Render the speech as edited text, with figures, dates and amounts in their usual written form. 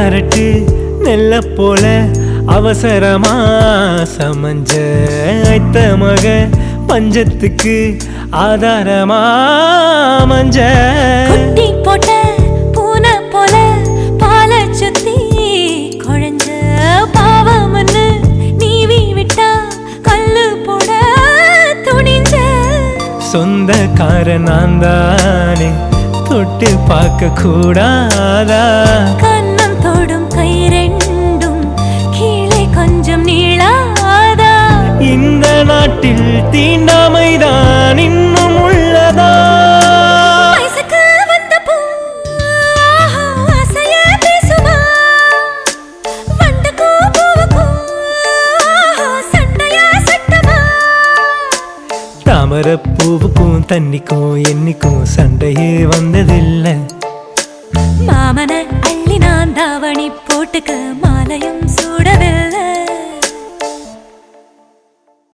அரட்டு நெல்ல போல அவசரமா சமஞ்ச ஐத்த மக பஞ்சத்துக்கு ஆதாரமா மஞ்ச குட்டி போட்ட பூனை போல பால சுத்தி குழஞ்ச பாவமன்னு நீவி விட்டா கல்லு போட துணிஞ்ச சொந்தக்கார நான் தானே தொட்டு பார்க்க கூடாதா கண்ணம் தொடும் கை ரெண்டும் கீழே கொஞ்சம் நீளாதா இந்த நாட்டில் தீண்டாமைதான் இன்னும் உள்ளதா வயசுக்கு வந்த பூ ஆசைய பேசுமா வண்டுக்கும் பூவுக்கும் சண்டைய சட்டமா தாமர பூவுக்கும் தண்ணிக்கும் என்னைக்கும் சண்டையே வந்ததில்லை மாமன அள்ளி நான் தாவணி போட்டுக்க மாலையும் சூட